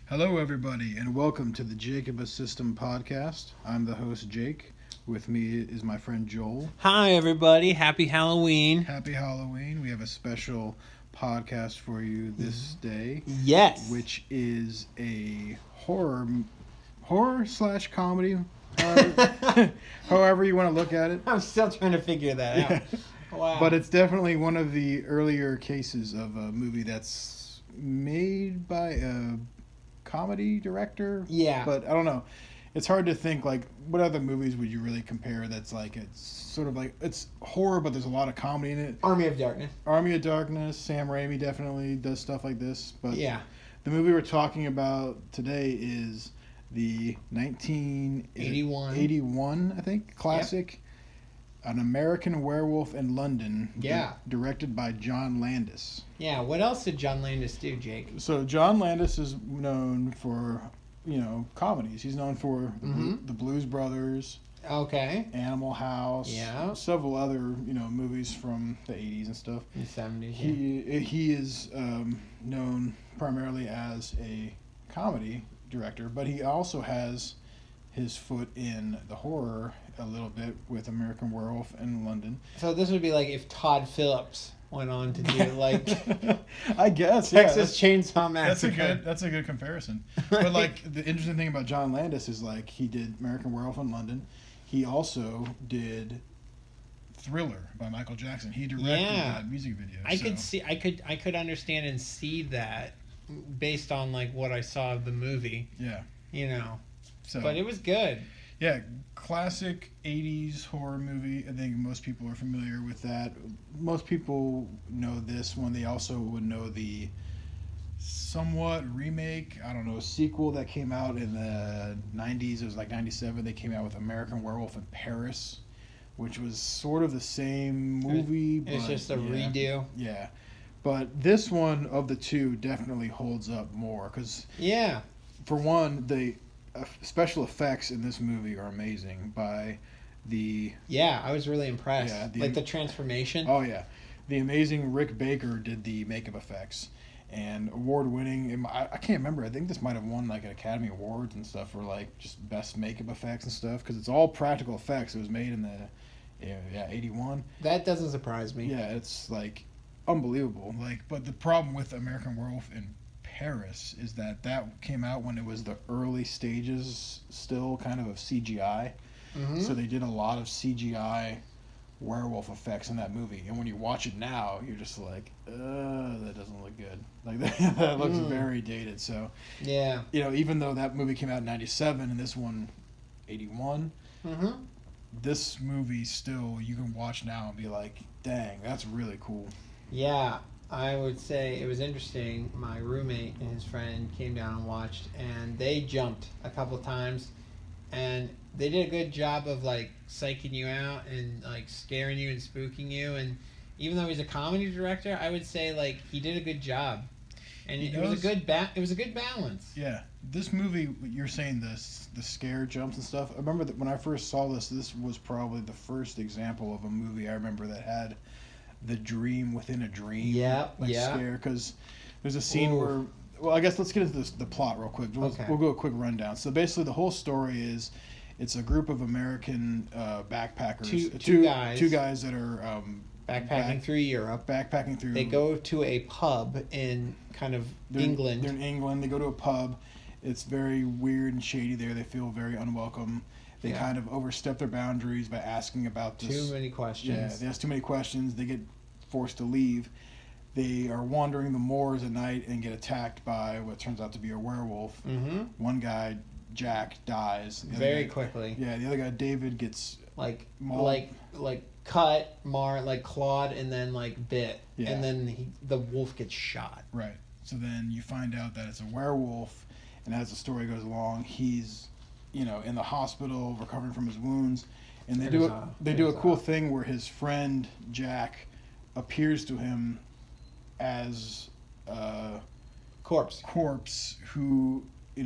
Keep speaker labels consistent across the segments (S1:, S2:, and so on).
S1: Hello, everybody, and welcome to the Jacob System podcast. I'm the host, Jake. With me is my friend Joel.
S2: Hi, everybody. Happy Halloween.
S1: Happy Halloween. We have a special podcast for you this day.
S2: Yes.
S1: Which is a horror/comedy, however you want to look at it.
S2: I'm still trying to figure that out. Wow.
S1: But it's definitely one of the earlier cases of a movie that's made by a comedy director.
S2: Yeah.
S1: But I don't know. It's hard to think, like, what other movies would you really compare that's like, it's sort of like, it's horror, but there's a lot of comedy in it.
S2: Army of Darkness.
S1: Army of Darkness. Sam Raimi definitely does stuff like this. But
S2: yeah.
S1: The movie we're talking about today is the 1981, I think, classic, yep. An American Werewolf in London.
S2: Yeah.
S1: Directed by John Landis.
S2: Yeah. What else did John Landis do, Jake?
S1: So John Landis is known for, comedies. He's known for the Blues Brothers.
S2: Okay.
S1: Animal House.
S2: Yeah.
S1: Several other, movies from the 80s and stuff.
S2: The 70s.
S1: He is known primarily as a comedy director, but he also has his foot in the horror a little bit with American Werewolf in London.
S2: So this would be like if Todd Phillips went on to do like
S1: I guess
S2: Texas Chainsaw Massacre.
S1: That's a good comparison. But like the interesting thing about John Landis is like he did American Werewolf in London. He also did Thriller by Michael Jackson. He directed that music video.
S2: I could understand and see that based on like what I saw of the movie.
S1: Yeah.
S2: So, but it was good.
S1: Yeah, classic 80s horror movie. I think most people are familiar with that. Most people know this one. They also would know the somewhat remake, sequel that came out in the 90s. It was like 97. They came out with American Werewolf in Paris, which was sort of the same movie.
S2: It's just a redo.
S1: Yeah. But this one of the two definitely holds up more because, for one, the special effects in this movie are amazing by the...
S2: Yeah, I was really impressed. Yeah, the transformation.
S1: Oh, yeah. The amazing Rick Baker did the makeup effects. And award-winning... I can't remember. I think this might have won like an Academy Awards and stuff for like just best makeup effects and stuff. Because it's all practical effects. It was made in the 81.
S2: That doesn't surprise me.
S1: Yeah, it's like unbelievable. But the problem with American Werewolf in Paris is that came out when it was the early stages still kind of CGI. Mm-hmm. So they did a lot of CGI werewolf effects in that movie. And when you watch it now, you're just like, that doesn't look good. Like that looks very dated. So
S2: yeah,
S1: even though that movie came out in 97 and this one 81, this movie still you can watch now and be like, dang, that's really cool.
S2: Yeah. I would say it was interesting. My roommate and his friend came down and watched, and they jumped a couple times, and they did a good job of like psyching you out and like scaring you and spooking you. And even though he's a comedy director, I would say like he did a good job, and it was a good balance.
S1: Yeah, this movie, you're saying the scare jumps and stuff. I remember that when I first saw this was probably the first example of a movie I remember that had the dream within a dream. Scare, because there's a scene where, well, I guess let's get into the plot real quick. We'll go a quick rundown. So basically the whole story is it's a group of American backpackers, two guys that are
S2: backpacking through Europe.
S1: They
S2: go to a pub in kind of England.
S1: They're in England. They go to a pub. It's very weird and shady there. They feel very unwelcome. They kind of overstep their boundaries by asking about this.
S2: Too many questions.
S1: Yeah, they ask too many questions. They get forced to leave. They are wandering the moors at night and get attacked by what turns out to be a werewolf. Mm-hmm. One guy, Jack, dies.
S2: Very quickly.
S1: Yeah, the other guy, David, gets
S2: cut, clawed, and then bit. Yeah. And then the wolf gets shot.
S1: Right. So then you find out that it's a werewolf, and as the story goes along, he's in the hospital recovering from his wounds, and they do a cool thing where his friend Jack appears to him as a corpse who he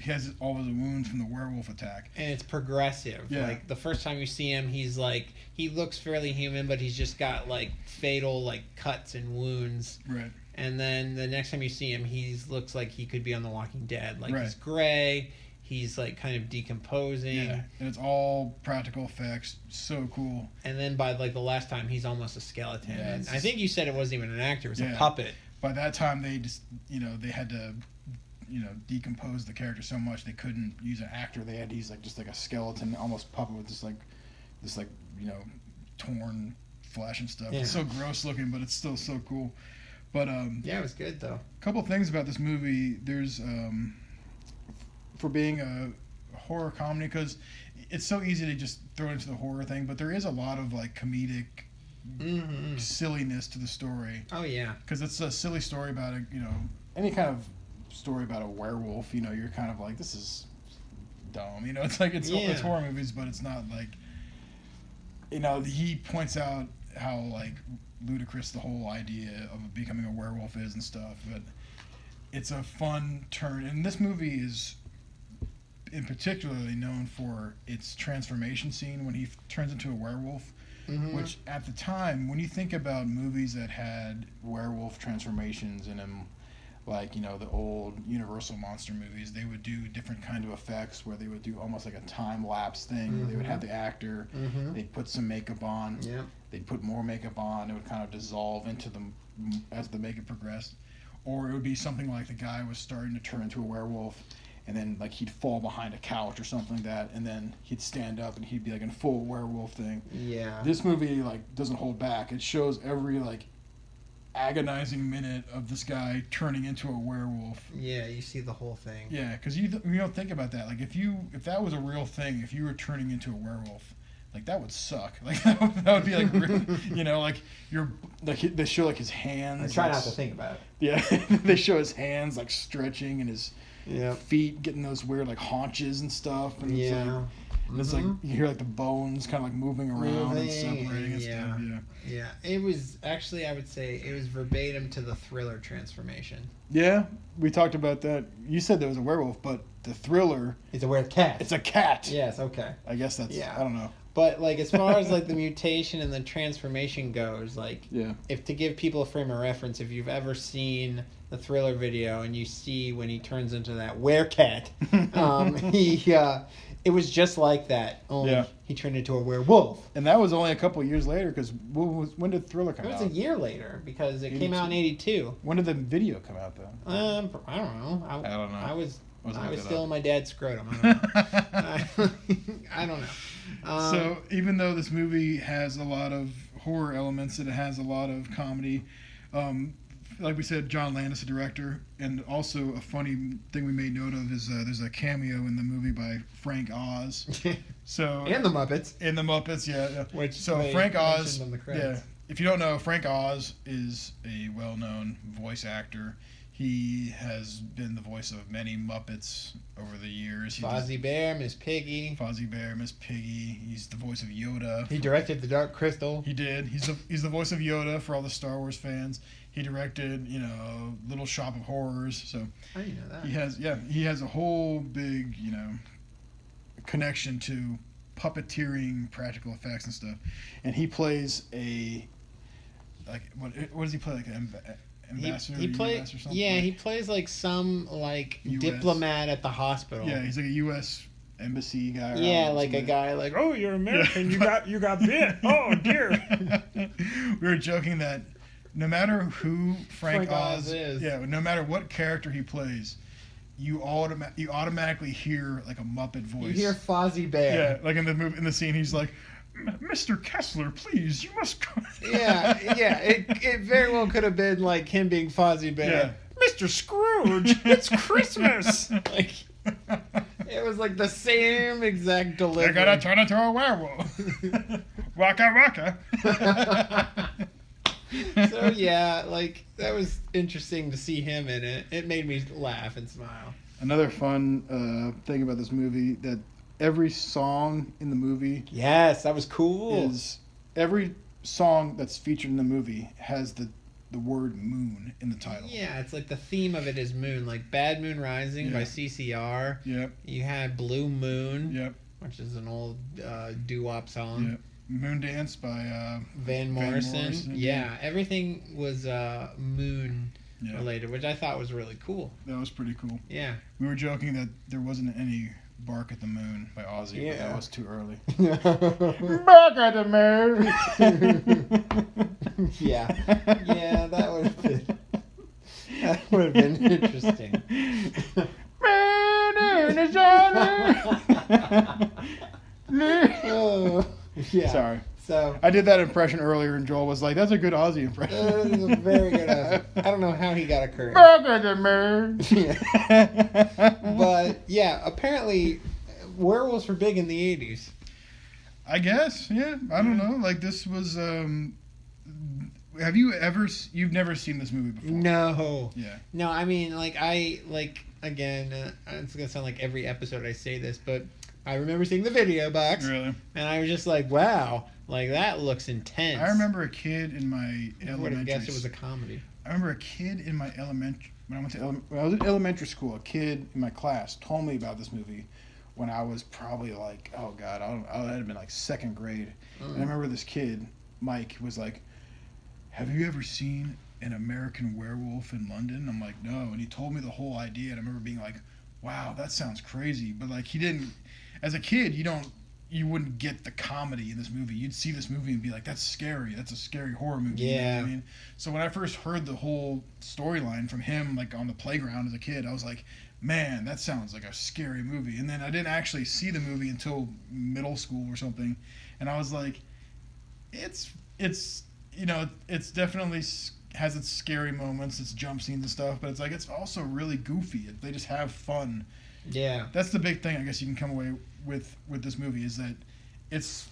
S1: has all his wounds from the werewolf attack,
S2: and it's progressive.
S1: Yeah.
S2: The first time you see him, he looks fairly human, but he's just got fatal cuts and wounds.
S1: Right.
S2: and then the next time you see him, he looks like he could be on The Walking Dead. Like,
S1: right.
S2: He's gray. He's like kind of decomposing.
S1: Yeah, and it's all practical effects. So cool.
S2: And then by like the last time, he's almost a skeleton.
S1: Yeah,
S2: and I think you said it wasn't even an actor; it was a puppet.
S1: By that time, they just they had to decompose the character so much they couldn't use an actor. They had to use just like a skeleton, almost puppet with this torn flesh and stuff. Yeah. It's so gross looking, but it's still so cool. But
S2: yeah, it was good though.
S1: A couple things about this movie. There's for being a horror comedy, because it's so easy to just throw into the horror thing, but there is a lot of like comedic silliness to the story.
S2: Oh yeah,
S1: because it's a silly story about any kind of story about a werewolf. You're kind of like, this is dumb. It's like it's horror movies, but it's not like he points out how like ludicrous the whole idea of becoming a werewolf is and stuff, but it's a fun turn. And this movie is in particularly known for its transformation scene when he turns into a werewolf, which at the time, when you think about movies that had werewolf transformations in them, like the old Universal monster movies, they would do different kind of effects where they would do almost like a time lapse thing where they would have the actor, they'd put some makeup on, they'd put more makeup on, it would kind of dissolve into them as the makeup progressed. Or it would be something like the guy was starting to turn into a werewolf, and then like he'd fall behind a couch or something like that, and then he'd stand up and he'd be like in full werewolf thing.
S2: Yeah.
S1: This movie like doesn't hold back. It shows every like agonizing minute of this guy turning into a werewolf.
S2: Yeah, you see the whole thing.
S1: Yeah, because you don't think about that. Like if that was a real thing, if you were turning into a werewolf, like that would suck. Like that would be like like you're like they show like his hands.
S2: I try not to think about it.
S1: Yeah, they show his hands like stretching and his feet getting those weird like haunches and stuff. And it's like you hear like the bones kind of like moving around and separating and stuff.
S2: Yeah. It was actually, I would say, it was verbatim to the Thriller transformation.
S1: Yeah, we talked about that. You said there was a werewolf, but the Thriller
S2: is a cat.
S1: It's a cat.
S2: Yes. Okay.
S1: I guess that's. I don't know.
S2: But like as far as like the mutation and the transformation goes, like if to give people a frame of reference, if you've ever seen the Thriller video and you see when he turns into that werecat, it was just like that. Only he turned into a werewolf.
S1: And that was only a couple of years later, because when did Thriller come out?
S2: It was a year later, because it came out in '82.
S1: When did the video come out then?
S2: I don't know. I don't know. I was still in my dad's scrotum. I don't know.
S1: So even though this movie has a lot of horror elements and it has a lot of comedy, like we said, John Landis, the director, and also a funny thing we made note of is there's a cameo in the movie by Frank Oz.
S2: And the Muppets.
S1: And the Muppets, yeah. Frank Oz, if you don't know, Frank Oz is a well-known voice actor. He has been the voice of many Muppets over the years.
S2: Fozzie Bear, Miss Piggy.
S1: He's the voice of Yoda.
S2: He directed The Dark Crystal.
S1: He did. He's the voice of Yoda for all the Star Wars fans. He directed, Little Shop of Horrors. So
S2: I didn't know that.
S1: He has a whole big, connection to puppeteering, practical effects and stuff. And he plays what does he play, like an ambassador? He plays or something?
S2: Yeah, he plays like some diplomat at the hospital.
S1: Yeah, he's like a U.S. embassy guy.
S2: Yeah, like a guy like, oh, you're American, you got bit. Oh dear.
S1: We were joking that no matter who Frank Oz
S2: is,
S1: no matter what character he plays, you automatically hear like a Muppet voice.
S2: You hear Fozzie Bear.
S1: Yeah, like in the scene, he's like, Mr. Kessler, please, you must go.
S2: It very well could have been like him being Fozzie Bear. Yeah. Mr. Scrooge, it's Christmas. Like, it was like the same exact delivery.
S1: I gotta turn into a werewolf. Waka waka.
S2: So that was interesting to see him in it. It made me laugh and smile.
S1: Another fun thing about this movie, that every song in the movie,
S2: yes, that was cool.
S1: Every song that's featured in the movie has the word moon in the title.
S2: Yeah, it's like the theme of it is moon, like Bad Moon Rising by CCR.
S1: Yep.
S2: You had Blue Moon.
S1: Yep.
S2: Which is an old doo-wop song.
S1: Yep. Moon Dance by
S2: Van Morrison. Yeah, everything was moon related, which I thought was really cool.
S1: That was pretty cool.
S2: Yeah.
S1: We were joking that there wasn't any Bark at the Moon by Ozzy, but that was too early. Bark at the Moon!
S2: Yeah, that would have been interesting. Oh, yeah.
S1: Sorry.
S2: So
S1: I did that impression earlier, and Joel was like, "That's a good Ozzy impression."
S2: That is a very good Ozzy. I don't know how he got a career. But yeah, apparently werewolves were big in the 80s.
S1: I guess, yeah. I don't know. Like, this was. Have you ever? You've never seen this movie before?
S2: No.
S1: Yeah.
S2: No, I mean, again, it's gonna sound like every episode I say this, but I remember seeing the video box.
S1: Really?
S2: And I was just like, wow, like that looks intense.
S1: I remember a kid in my elementary.
S2: I would have guessed it was a comedy.
S1: I remember a kid in my elementary when I was in elementary school. A kid in my class told me about this movie when I was probably like, oh god, I had been like second grade. And I remember this kid, Mike, was like, "Have you ever seen an American Werewolf in London?" I'm like, "No," and he told me the whole idea. And I remember being like, "Wow, that sounds crazy," but like he didn't. As a kid, you wouldn't get the comedy in this movie. You'd see this movie and be like, "That's scary. That's a scary horror movie."
S2: Yeah.
S1: You know what I mean? So when I first heard the whole storyline from him, like on the playground as a kid, I was like, "Man, that sounds like a scary movie." And then I didn't actually see the movie until middle school or something, and I was like, "It's it's definitely has its scary moments, its jump scenes and stuff, but it's like it's also really goofy. They just have fun."
S2: Yeah.
S1: That's the big thing I guess you can come away with this movie is that it's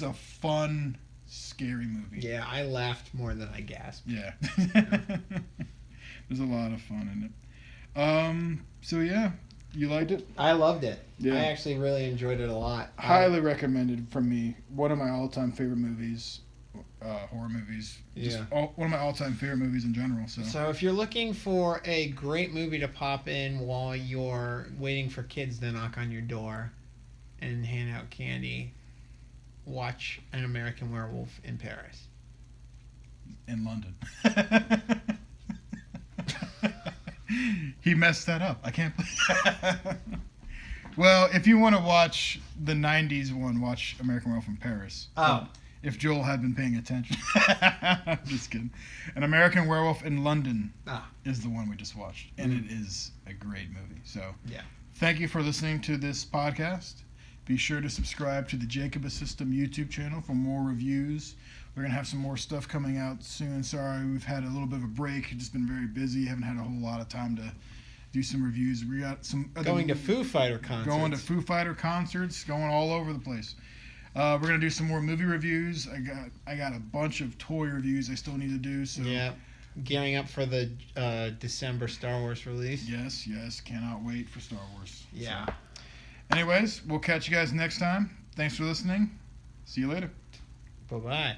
S1: a fun, scary movie.
S2: Yeah, I laughed more than I gasped.
S1: Yeah. There's a lot of fun in it. So yeah, you liked it?
S2: I loved it.
S1: Yeah.
S2: I actually really enjoyed it a lot.
S1: Highly recommended from me. One of my all-time favorite movies. Horror movies. Just one of my all-time favorite movies in general.
S2: So if you're looking for a great movie to pop in while you're waiting for kids to knock on your door and hand out candy, watch An American Werewolf in Paris.
S1: In London. He messed that up. I can't believe. Well, if you want to watch the 90s one, watch American Werewolf in Paris.
S2: Oh.
S1: If Joel had been paying attention. I'm just kidding. An American Werewolf in London is the one we just watched. And it is a great movie. So
S2: yeah.
S1: Thank you for listening to this podcast. Be sure to subscribe to the Jacob System YouTube channel for more reviews. We're going to have some more stuff coming out soon. Sorry, we've had a little bit of a break. Just been very busy. Haven't had a whole lot of time to do some reviews. We got some other
S2: going to Foo Fighter concerts.
S1: Going all over the place. We're gonna do some more movie reviews. I got a bunch of toy reviews I still need to do. So
S2: yeah, gearing up for the December Star Wars release.
S1: Yes, cannot wait for Star Wars.
S2: Yeah.
S1: So. Anyways, we'll catch you guys next time. Thanks for listening. See you later.
S2: Bye-bye.